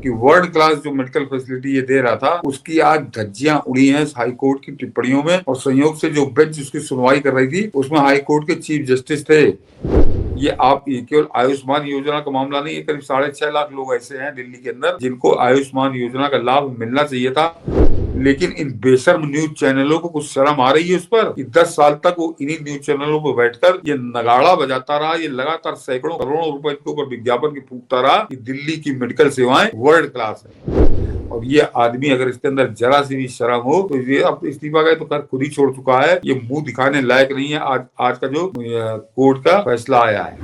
कि world class जो medical facility ये दे रहा था, उसकी आज धज्जियां उड़ी हैं हाई कोर्ट की टिप्पणियों में। और संयोग से जो बेंच उसकी सुनवाई कर रही थी, उसमें हाई कोर्ट के चीफ जस्टिस थे। ये आप केवल आयुष्मान योजना का मामला नहीं है, करीब 6.5 लाख लोग ऐसे हैं दिल्ली के अंदर जिनको आयुष्मान योजना का लाभ मिलना चाहिए था। लेकिन इन बेशर्म न्यूज चैनलों को कुछ शर्म आ रही है उस पर कि 10 साल तक वो इन्हीं न्यूज चैनलों पर बैठकर ये नगाड़ा बजाता रहा, ये लगातार सैकड़ों करोड़ों रुपए के ऊपर विज्ञापन की फूकता रहा कि दिल्ली की मेडिकल सेवाएं वर्ल्ड क्लास है। और ये आदमी अगर इसके अंदर जरा सी भी शर्म हो तो ये अब इस्तीफा का तो कर खुद ही छोड़ चुका है। ये मुंह दिखाने लायक नहीं है आज का जो कोर्ट का फैसला आया है।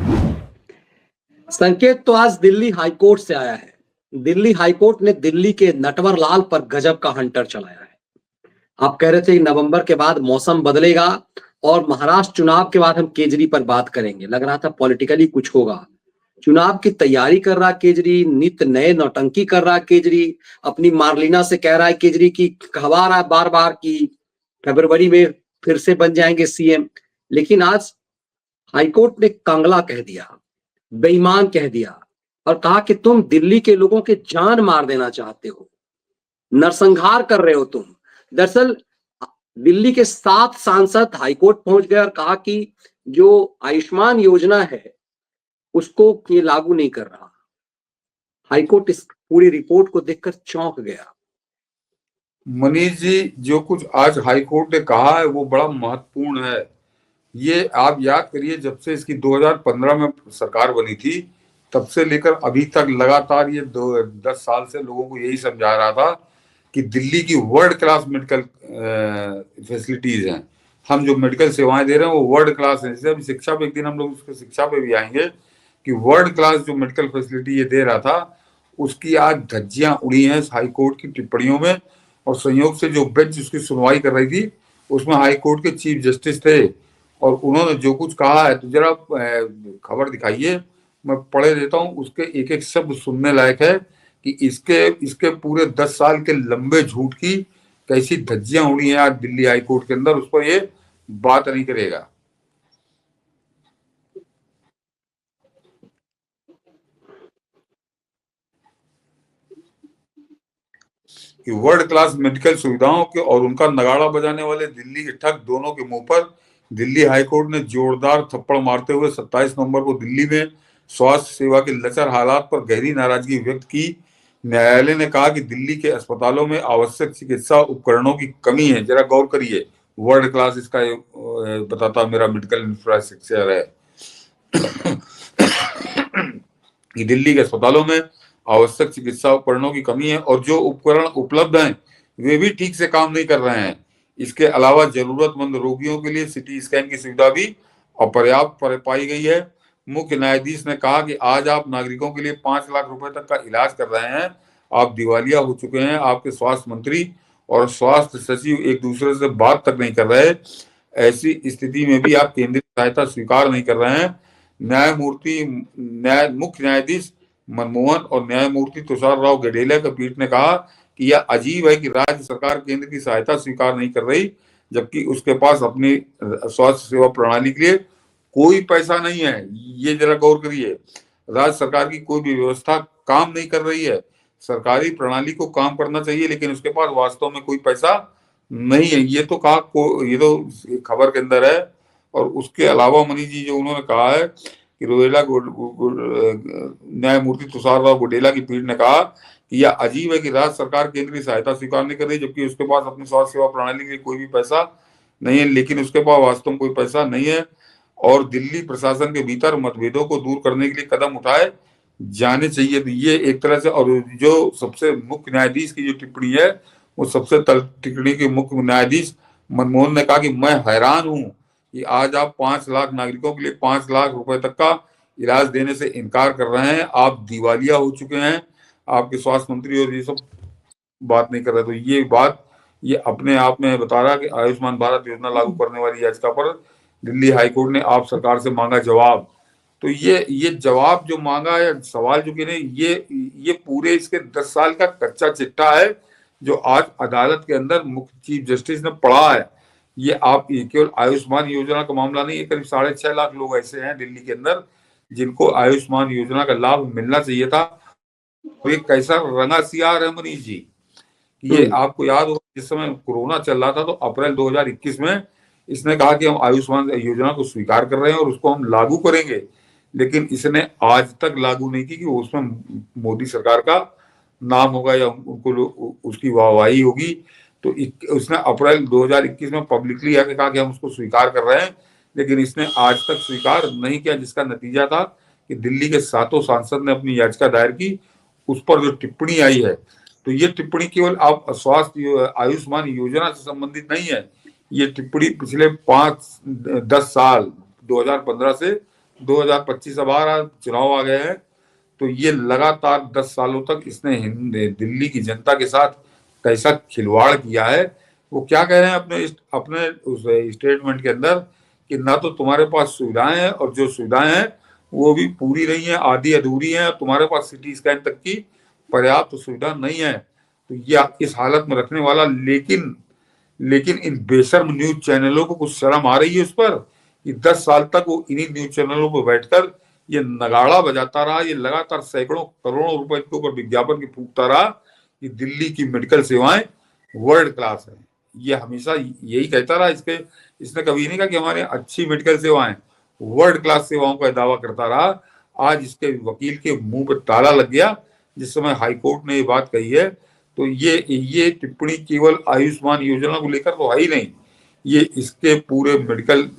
संकेत तो आज दिल्ली हाईकोर्ट से आया है। दिल्ली हाईकोर्ट ने दिल्ली के नटवर लाल पर गजब का हंटर चलाया है। आप कह रहे थे नवंबर के बाद मौसम बदलेगा और महाराष्ट्र चुनाव के बाद हम केजरी पर बात करेंगे। लग रहा था पॉलिटिकली कुछ होगा। चुनाव की तैयारी कर रहा केजरी, नित नए नौटंकी कर रहा केजरी, अपनी मार्लिना से कह रहा है केजरी की खबा रहा है बार बार की फरवरी में फिर से बन जाएंगे सीएम। लेकिन आज हाईकोर्ट ने कंगला कह दिया, बेईमान कह दिया और कहा कि तुम दिल्ली के लोगों के जान मार देना चाहते हो, नरसंहार कर रहे हो तुम। दरअसल दिल्ली के 7 सांसद हाईकोर्ट पहुंच गए और कहा कि जो आयुष्मान योजना है उसको ये लागू नहीं कर रहा। हाईकोर्ट इस पूरी रिपोर्ट को देखकर चौंक गया। मनीष जी, जो कुछ आज हाईकोर्ट ने कहा है वो बड़ा महत्वपूर्ण है। ये आप याद करिए, जब से इसकी 2015 में सरकार बनी थी तब से लेकर अभी तक लगातार ये 10 साल से लोगों को यही समझा रहा था कि दिल्ली की वर्ल्ड क्लास मेडिकल फैसिलिटीज हैं। हम जो मेडिकल सेवाएं दे रहे हैं वो वर्ल्ड क्लास है। जैसे अभी शिक्षा पे एक दिन हम लोग उसके शिक्षा पे भी आएंगे कि वर्ल्ड क्लास जो मेडिकल फैसिलिटी ये दे रहा था, उसकी आज धज्जियां उड़ी हैं हाई कोर्ट की टिप्पणियों में। और संयोग से जो बेंच उसकी सुनवाई कर रही थी, उसमें हाई कोर्ट के चीफ जस्टिस थे। और उन्होंने जो कुछ कहा है, तो जरा खबर दिखाइए, मैं पढ़े देता हूँ। उसके एक एक शब्द सुनने लायक है कि इसके पूरे 10 साल के लंबे झूठ की कैसी धज्जियां उड़ी हैं आज दिल्ली हाई कोर्ट के अंदर, उस पर ये बात नहीं करेगा। कि वर्ल्ड क्लास मेडिकल सुविधाओं के और उनका नगाड़ा बजाने वाले दिल्ली के ठग दोनों के मुंह पर दिल्ली हाईकोर्ट ने जोरदार थप्पड़ मारते हुए 27 नवंबर को दिल्ली में स्वास्थ्य सेवा के लचर हालात पर गहरी नाराजगी व्यक्त की। न्यायालय ने कहा कि दिल्ली के अस्पतालों में आवश्यक चिकित्सा उपकरणों की कमी है। जरा गौर करिए, वर्ल्ड क्लास इसका बताता मेरा मेडिकल इंफ्रास्ट्रक्चर है कि दिल्ली के अस्पतालों में आवश्यक चिकित्सा उपकरणों की कमी है और जो उपकरण उपलब्ध हैं वे भी ठीक से काम नहीं कर रहे हैं। इसके अलावा जरूरतमंद रोगियों के लिए सिटी स्कैन की सुविधा भी अपर्याप्त पाई गई है। मुख्य न्यायाधीश ने कहा कि आज आप नागरिकों के लिए 5 लाख रुपए तक का इलाज कर रहे हैं, आप दिवालिया हो चुके हैं। आपके स्वास्थ्य मंत्री और स्वास्थ्य सचिव एक दूसरे से बात तक नहीं कर रहे। ऐसी स्थिति में भी आप केंद्रीय सहायता स्वीकार नहीं कर रहे हैं। मुख्य न्यायाधीश मनमोहन और न्यायमूर्ति तुषार राव गडेला की पीठ ने कहा कि यह अजीब है कि राज्य सरकार केंद्र की सहायता स्वीकार नहीं कर रही, जबकि उसके पास अपनी स्वास्थ्य सेवा प्रणाली के लिए कोई पैसा नहीं है। ये जरा गौर करिए, राज्य सरकार की कोई भी व्यवस्था काम नहीं कर रही है। सरकारी प्रणाली को काम करना चाहिए, लेकिन उसके पास वास्तव में कोई पैसा नहीं है। ये तो ये तो खबर के अंदर है। और उसके अलावा मनीष जी, जो उन्होंने कहा है कि न्यायमूर्ति तुषार राव गुडेला की पीठ ने कहा कि यह अजीब है कि राज्य सरकार केंद्र की सहायता स्वीकार नहीं कर रही, जबकि उसके पास अपनी स्वास्थ्य सेवा प्रणाली के लिए कोई भी पैसा नहीं है। लेकिन उसके पास वास्तव में कोई पैसा नहीं है और दिल्ली प्रशासन के भीतर मतभेदों को दूर करने के लिए कदम उठाए जाने चाहिए। तो ये एक तरह से, और जो सबसे मुख्य न्यायाधीश की जो टिप्पणी है, वो सबसे टिप्पणी के मुख्य न्यायाधीश मनमोहन ने कहा कि मैं हैरान हूं कि आज आप 5 लाख नागरिकों के लिए 5 लाख रुपए तक का इलाज देने से इनकार कर रहे हैं। आप दिवालिया हो चुके हैं, आपके स्वास्थ्य मंत्री और ये सब बात नहीं कर रहे। तो ये बात ये अपने आप में बता रहा कि आयुष्मान भारत योजना लागू करने वाली याचिका पर दिल्ली हाईकोर्ट ने आप सरकार से मांगा जवाब। तो ये जवाब जो मांगा है, सवाल जो गिरे, ये पूरे इसके 10 साल का कच्चा चिट्ठा है जो आज अदालत के अंदर मुख्य चीफ जस्टिस ने पढ़ा है। ये केवल आयुष्मान योजना का मामला नहीं है, करीब 6.5 लाख लोग ऐसे हैं दिल्ली के अंदर जिनको आयुष्मान योजना का लाभ मिलना चाहिए था। तो ये कैसा रंगा सियार है मनीष जी। ये आपको याद होगा जिस समय कोरोना चल रहा था तो अप्रैल 2021 में इसने कहा कि हम आयुष्मान योजना को स्वीकार कर रहे हैं और उसको हम लागू करेंगे, लेकिन इसने आज तक लागू नहीं की कि उसमें मोदी सरकार का नाम होगा या उनको उसकी वाहवाही होगी। तो उसने अप्रैल 2021 में पब्लिकली आके कहा कि हम उसको स्वीकार कर रहे हैं, लेकिन इसने आज तक स्वीकार नहीं किया, जिसका नतीजा था कि दिल्ली के 7 सांसद ने अपनी याचिका दायर की। उस पर जो टिप्पणी आई है, तो ये टिप्पणी केवल आप स्वास्थ्य आयुष्मान योजना से संबंधित नहीं है। ये टिप्पणी पिछले 5-10 साल 2015 से 2025 अब चुनाव आ गए हैं, तो ये लगातार 10 सालों तक इसने दिल्ली की जनता के साथ कैसा खिलवाड़ किया है। वो क्या कह रहे हैं अपने अपने उस स्टेटमेंट के अंदर कि ना तो तुम्हारे पास सुविधाएं हैं और जो सुविधाएं हैं वो भी पूरी नहीं है, आधी अधूरी है, तुम्हारे पास सिटी स्कैन तक की पर्याप्त सुविधा नहीं है। तो ये इस हालत में रखने वाला, लेकिन इन बेशर्म न्यूज चैनलों को कुछ शर्म आ रही है उस पर कि 10 साल तक वो इन्हीं न्यूज चैनलों पर बैठकर ये नगाड़ा बजाता रहा, ये लगातार सैकड़ों करोड़ों रुपए के ऊपर विज्ञापन की फूकता रहा कि दिल्ली की मेडिकल सेवाएं वर्ल्ड क्लास है। ये हमेशा यही कहता रहा, इसने कभी नहीं कहा कि हमारे अच्छी मेडिकल सेवाएं, वर्ल्ड क्लास सेवाओं का दावा करता रहा। आज इसके वकील के मुंह पर ताला लग गया जिस समय हाईकोर्ट ने ये बात कही है। तो ये टिप्पणी केवल आयुष्मान योजना को लेकर तो है ही नहीं, ये इसके पूरे मेडिकल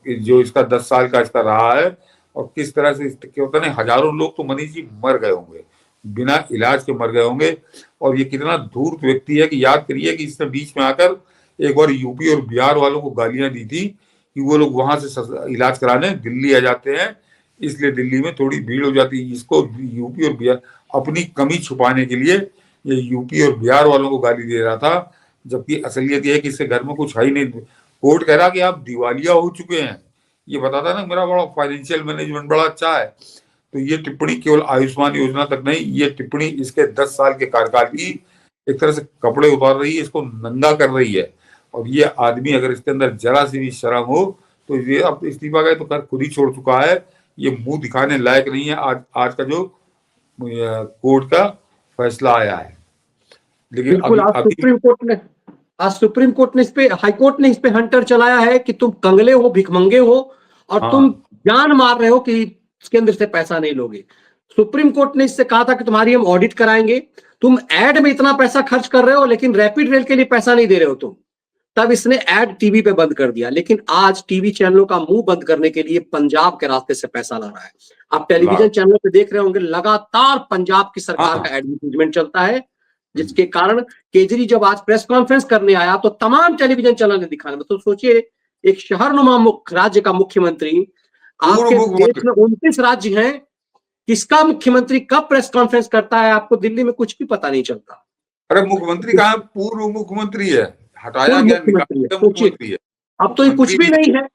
जो इसका 10 साल का इसका रहा है और किस तरह से क्या होता है, हजारों लोग तो मनीष जी मर गए होंगे, बिना इलाज के मर गए होंगे। और ये कितना धूर्त व्यक्ति है कि याद करिए कि इसने बीच में आकर एक बार यूपी और बिहार वालों को गालियां दी थी कि वो लोग वहां से इलाज कराने दिल्ली आ जाते हैं, इसलिए दिल्ली में थोड़ी भीड़ हो जाती है। इसको यूपी और बिहार अपनी कमी छुपाने के लिए ये यूपी और बिहार वालों को गाली दे रहा था, जबकि असलियत यह है कि इसके घर में कुछ है ही नहीं। कोर्ट कह रहा कि आप दिवालिया हो चुके हैं, ये बताता ना मेरा बड़ा फाइनेंशियल मैनेजमेंट बड़ा अच्छा है। तो ये टिप्पणी केवल आयुष्मान योजना तक नहीं, ये टिप्पणी इसके 10 साल के कार्यकाल की एक तरह से कपड़े उतार रही है, इसको नंगा कर रही है। और ये आदमी अगर इसके अंदर जरा सी भी शर्म हो तो ये अब इस्तीफा गए तो कर खुद ही छोड़ चुका है, ये मुंह दिखाने लायक नहीं है। आज का जो कोर्ट का फैसला आया है, लेकिन बिल्कुल। आज सुप्रीम कोर्ट ने इस पे, हाई कोर्ट ने इस पे हंटर चलाया है कि तुम कंगले हो, भिखमंगे हो और हाँ, तुम जान मार रहे हो कि इसके अंदर से पैसा नहीं लोगे। सुप्रीम कोर्ट ने इससे कहा था कि तुम्हारी हम ऑडिट कराएंगे, तुम एड में इतना पैसा खर्च कर रहे हो लेकिन रैपिड रेल के लिए पैसा नहीं दे रहे हो तुम। तब इसने एड टीवी पे बंद कर दिया, लेकिन आज टीवी चैनलों का मुंह बंद करने के लिए पंजाब के रास्ते से पैसा ला रहा है। आप टेलीविजन चैनलों पे देख रहे होंगे, लगातार पंजाब की सरकार का एडवर्टाइजमेंट चलता है, जिसके कारण केजरी जब आज प्रेस कॉन्फ्रेंस करने आया तो तमाम टेलीविजन चैनल ने दिखाया। तो सोचिए, एक शहरनुमा राज्य का मुख्यमंत्री, आपके देश में 29 राज्य हैं, किसका मुख्यमंत्री कब प्रेस कॉन्फ्रेंस करता है आपको दिल्ली में कुछ भी पता नहीं चलता। अरे मुख्यमंत्री कहाँ, पूर्व मुख्यमंत्री है, हटाया गया, मुख्यमंत्री है, अब तो ये कुछ भी नहीं है।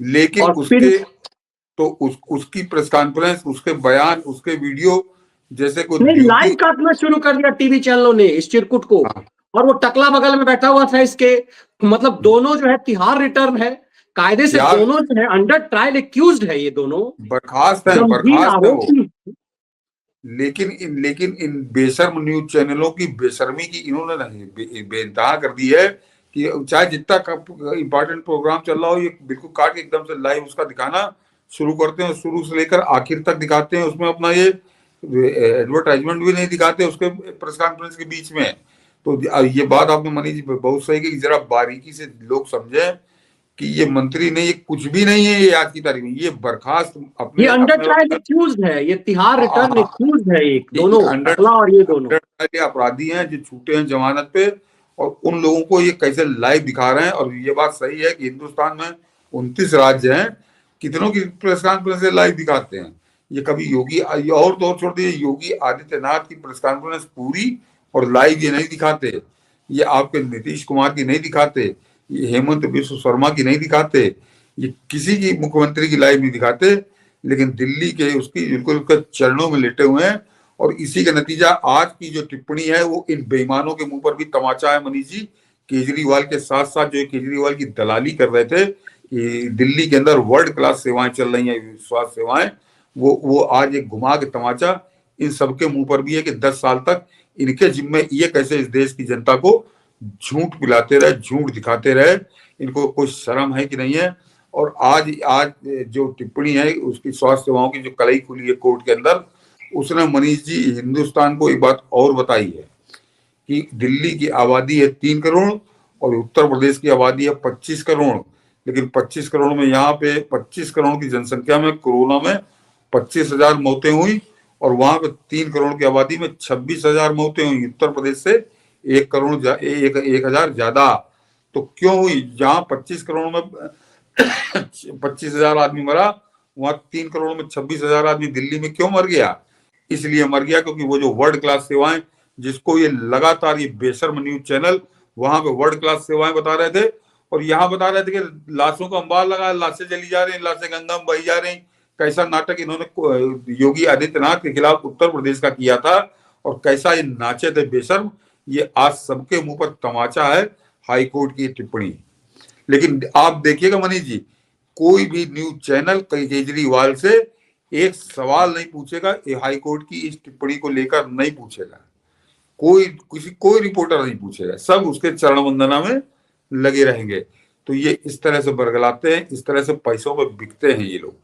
लेकिन उसके तो उसकी प्रेस कॉन्फ्रेंस, उसके बयान, उसके वीडियो जैसे कुछ लाइव काटना शुरू कर दिया टीवी चैनलों ने इस चिरकुट को। और वो टकला बगल में बैठा हुआ था इसके, मतलब दोनों जो है तिहाड़ रिटर्न है, कायदे से दोनों जो है अंडर ट्रायल एक्यूज्ड है, ये दोनों बर्खास्त है। लेकिन इन बेशर्म न्यूज चैनलों की बेशर्मी की इन्होंने बेइंतहा कर दी है कि चाहे जितना इंपॉर्टेंट प्रोग्राम चल रहा हो, ये बिल्कुल काट के एकदम से लाइव उसका दिखाना शुरू करते हैं, शुरू से लेकर आखिर तक दिखाते हैं। उसमें अपना ये एडवर्टाइजमेंट भी नहीं दिखाते उसके प्रेस कॉन्फ्रेंस के बीच में। तो ये बात आपने मनीष जी बहुत सही की, जरा बारीकी से लोग समझे कि ये मंत्री नहीं, ये कुछ भी नहीं है, ये आज की तारीख में ये बर्खास्त अपने, ये अंडर ट्रायल एक्यूज्ड है, ये तिहाड़ रिटर्न एक्यूज्ड है, एक दोनों टकला और ये दोनों अपराधी हैं जो छूटे हैं जमानत पे, और उन लोगों को ये कैसे लाइव दिखा रहे हैं। और ये बात सही है कि हिंदुस्तान में 29 राज्य हैं, कितनों की प्रेस कॉन्फ्रेंस लाइव दिखाते हैं। ये कभी योगी और तो और छोड़ दिए, योगी आदित्यनाथ की प्रेस कॉन्फ्रेंस पूरी और लाइव ये नहीं दिखाते, ये आपके नीतीश कुमार की नहीं दिखाते, ये हेमंत बिश्व शर्मा की नहीं दिखाते, ये किसी की मुख्यमंत्री की लाइव नहीं दिखाते, लेकिन दिल्ली के उसकी बिल्कुल उसके चरणों में लेटे हुए हैं। और इसी का नतीजा आज की जो टिप्पणी है वो इन बेईमानों के मुंह पर भी तमाचा है मनीष जी। केजरीवाल के साथ साथ जो केजरीवाल की दलाली कर रहे थे कि दिल्ली के अंदर वर्ल्ड क्लास सेवाएं चल रही हैं, स्वास्थ्य सेवाएं, वो आज एक घुमा के तमाचा इन सबके मुंह पर भी है कि 10 साल तक इनके जिम्मे ये कैसे इस देश की जनता को झूठ पिलाते रहे, झूठ दिखाते रहे, इनको कोई शर्म है कि नहीं है। और आज आज जो टिप्पणी है उसकी स्वास्थ्य सेवाओं की जो कलई खुली है कोर्ट के अंदर, उसने मनीष जी हिंदुस्तान को एक बात और बताई है कि दिल्ली की आबादी है 3 करोड़ और उत्तर प्रदेश की आबादी है 25 करोड़, लेकिन 25 करोड़ में यहाँ पे 25 करोड़ की जनसंख्या में कोरोना में 25,000 मौतें हुई और वहां पे 3 करोड़ की आबादी में 26,000 मौतें हुई। उत्तर प्रदेश से 1,000 ज्यादा। तो क्यों हुई? जहां 25 करोड़ में 25,000 आदमी मरा, वहां 3 करोड़ में 26,000 आदमी दिल्ली में क्यों मर गया? इसलिए मर गया क्योंकि वो जो वर्ल्ड क्लास सेवाएं, जिसको ये लगातार ये बेशर्म न्यूज चैनल वहां पे वर्ल्ड क्लास सेवाएं बता रहे थे और यहाँ बता रहे थे कि लाशों का अंबार लगा, लाशें जली जा रही, लाशें गंगा में बही जा रही। कैसा नाटक इन्होंने योगी आदित्यनाथ के खिलाफ उत्तर प्रदेश का किया था और कैसा ये नाचे थे बेशर्म। ये आज सबके मुंह पर तमाचा है हाईकोर्ट की टिप्पणी। लेकिन आप देखिएगा मनीष जी, कोई भी न्यूज चैनल केजरीवाल से एक सवाल नहीं पूछेगा, हाईकोर्ट की इस टिप्पणी को लेकर नहीं पूछेगा, कोई रिपोर्टर नहीं पूछेगा, सब उसके चरण वंदना में लगे रहेंगे। तो ये इस तरह से बरगलाते हैं, इस तरह से पैसों पे बिकते हैं ये लोग।